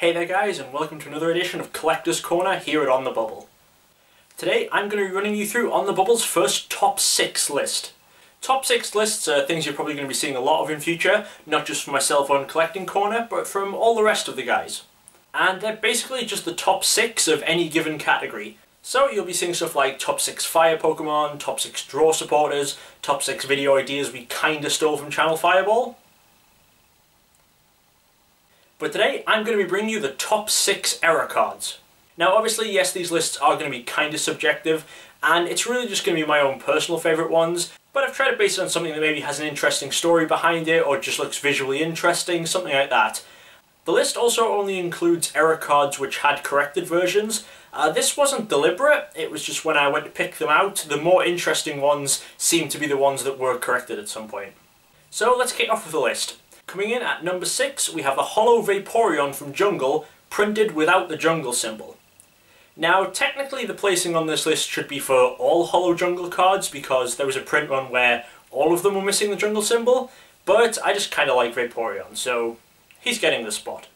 Hey there guys, and welcome to another edition of Collector's Corner here at On The Bubble. Today I'm going to be running you through On The Bubble's first top 6 list. Top 6 lists are things you're probably going to be seeing a lot of in future, not just from myself on Collecting Corner, but from all the rest of the guys. And they're basically just the top 6 of any given category. So you'll be seeing stuff like top 6 fire Pokemon, top 6 draw supporters, top 6 video ideas we kinda stole from Channel Fireball. But today I'm going to be bringing you the top 6 error cards. Now obviously yes, these lists are going to be kinda subjective, and it's really just going to be my own personal favourite ones, but I've tried to base it on something that maybe has an interesting story behind it, or just looks visually interesting, something like that. The list also only includes error cards which had corrected versions. This wasn't deliberate, it was just when I went to pick them out, the more interesting ones seemed to be the ones that were corrected at some point. So let's kick off with the list. Coming in at number 6, we have the Holo Vaporeon from Jungle, printed without the jungle symbol. Now, technically the placing on this list should be for all Holo Jungle cards, because there was a print run where all of them were missing the jungle symbol, but I just kinda like Vaporeon, so he's getting the spot.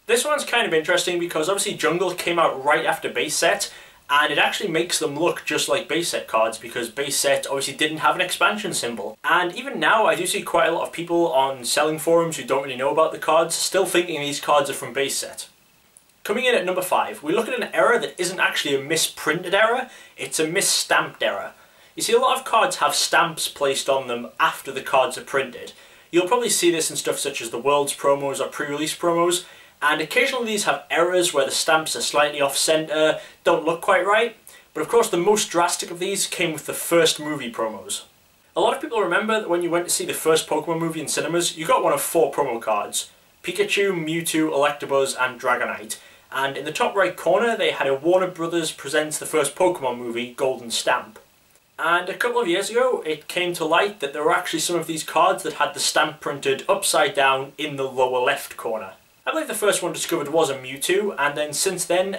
This one's kind of interesting because obviously Jungle came out right after base set, and it actually makes them look just like base set cards because base set obviously didn't have an expansion symbol. And even now I do see quite a lot of people on selling forums who don't really know about the cards still thinking these cards are from base set. Coming in at number 5, we look at an error that isn't actually a misprinted error, it's a misstamped error. You see, a lot of cards have stamps placed on them after the cards are printed. You'll probably see this in stuff such as the Worlds promos or pre-release promos, and occasionally these have errors where the stamps are slightly off-center, don't look quite right, but of course the most drastic of these came with the first movie promos. A lot of people remember that when you went to see the first Pokemon movie in cinemas, you got one of 4 promo cards: Pikachu, Mewtwo, Electabuzz and Dragonite, and in the top right corner they had a Warner Brothers Presents the first Pokemon movie golden stamp. And a couple of years ago it came to light that there were actually some of these cards that had the stamp printed upside down in the lower left corner. I believe the first one discovered was a Mewtwo, and then since then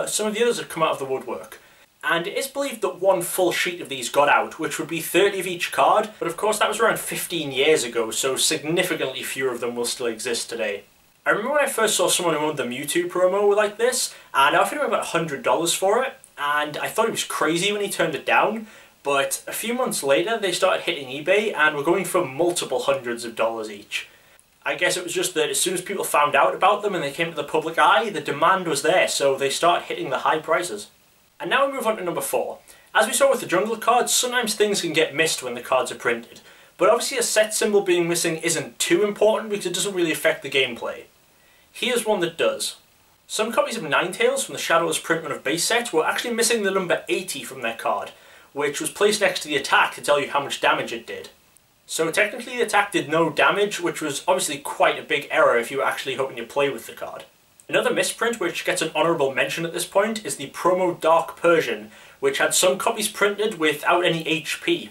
some of the others have come out of the woodwork. And it is believed that one full sheet of these got out, which would be 30 of each card, but of course that was around 15 years ago, so significantly fewer of them will still exist today. I remember when I first saw someone who owned the Mewtwo promo like this, and I offered him about $100 for it, and I thought he was crazy when he turned it down, but a few months later they started hitting eBay and were going for multiple hundreds of dollars each. I guess it was just that as soon as people found out about them and they came to the public eye, the demand was there, so they started hitting the high prices. And now we move on to number 4. As we saw with the jungle cards, sometimes things can get missed when the cards are printed, but obviously a set symbol being missing isn't too important because it doesn't really affect the gameplay. Here's one that does. Some copies of Ninetales from the Shadowless print run of base set were actually missing the number 80 from their card, which was placed next to the attack to tell you how much damage it did. So technically the attack did no damage, which was obviously quite a big error if you were actually hoping to play with the card. Another misprint which gets an honourable mention at this point is the promo Dark Persian, which had some copies printed without any HP.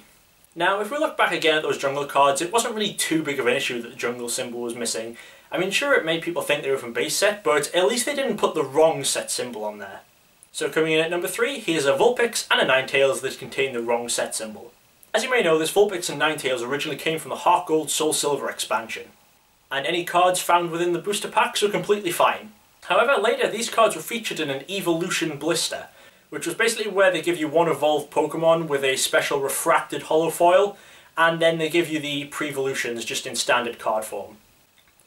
Now if we look back again at those jungle cards, it wasn't really too big of an issue that the jungle symbol was missing. I mean, sure, it made people think they were from base set, but at least they didn't put the wrong set symbol on there. So coming in at number 3, here's a Vulpix and a Ninetales that contain the wrong set symbol. As you may know, this Vulpix and Ninetales originally came from the Heart Gold Soul Silver expansion, and any cards found within the booster packs were completely fine. However, later these cards were featured in an Evolution blister, which was basically where they give you one evolved Pokemon with a special refracted holofoil, and then they give you the pre-evolutions just in standard card form.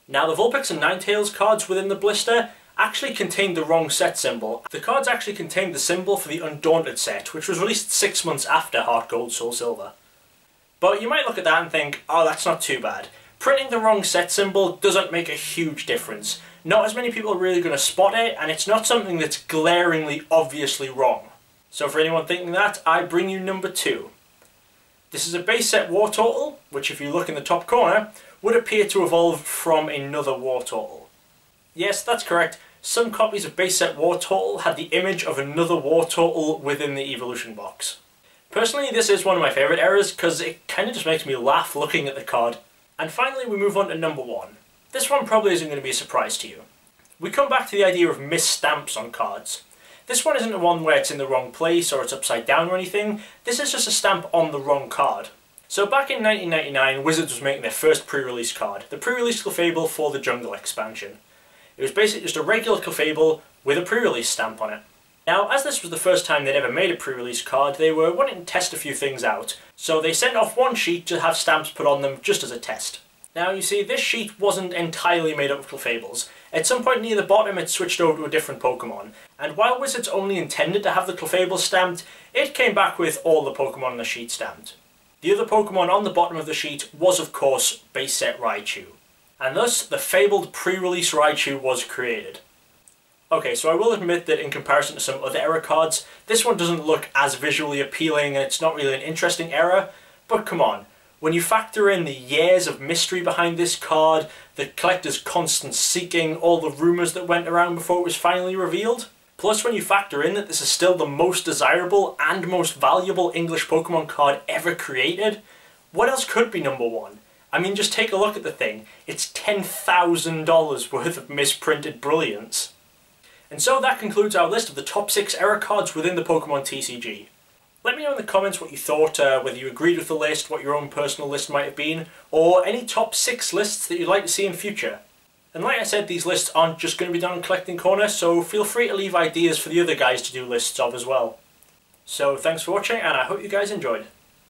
Now the Vulpix and Ninetales cards within the blister actually contained the wrong set symbol. The cards actually contained the symbol for the Undaunted set, which was released 6 months after Heart Gold Soul Silver. But you might look at that and think, oh, that's not too bad. Printing the wrong set symbol doesn't make a huge difference. Not as many people are really going to spot it, and it's not something that's glaringly obviously wrong. So for anyone thinking that, I bring you number 2. This is a base set Wartortle, which if you look in the top corner, would appear to evolve from another Wartortle. Yes, that's correct. Some copies of base set Wartortle had the image of another Wartortle within the evolution box. Personally, this is one of my favourite errors because it kind of just makes me laugh looking at the card. And finally we move on to number 1. This one probably isn't going to be a surprise to you. We come back to the idea of misstamps on cards. This one isn't the one where it's in the wrong place or it's upside down or anything, this is just a stamp on the wrong card. So back in 1999, Wizards was making their first pre-release card, the pre-release Clefable for the Jungle expansion. It was basically just a regular Clefable with a pre-release stamp on it. Now, as this was the first time they'd ever made a pre-release card, they were wanting to test a few things out, so they sent off one sheet to have stamps put on them just as a test. Now, you see, this sheet wasn't entirely made up of Clefables. At some point near the bottom it switched over to a different Pokemon, and while Wizards only intended to have the Clefable stamped, it came back with all the Pokemon on the sheet stamped. The other Pokemon on the bottom of the sheet was, of course, base set Raichu. And thus, the fabled pre-release Raichu was created. Okay, so I will admit that in comparison to some other error cards, this one doesn't look as visually appealing and it's not really an interesting error, but come on. When you factor in the years of mystery behind this card, the collector's constant seeking, all the rumours that went around before it was finally revealed, plus when you factor in that this is still the most desirable and most valuable English Pokemon card ever created, what else could be number one? I mean, just take a look at the thing. It's $10,000 worth of misprinted brilliance. And so that concludes our list of the top 6 error cards within the Pokémon TCG. Let me know in the comments what you thought, whether you agreed with the list, what your own personal list might have been, or any top 6 lists that you'd like to see in future. And like I said, these lists aren't just going to be done in Collecting Corner, so feel free to leave ideas for the other guys to do lists of as well. So thanks for watching, and I hope you guys enjoyed.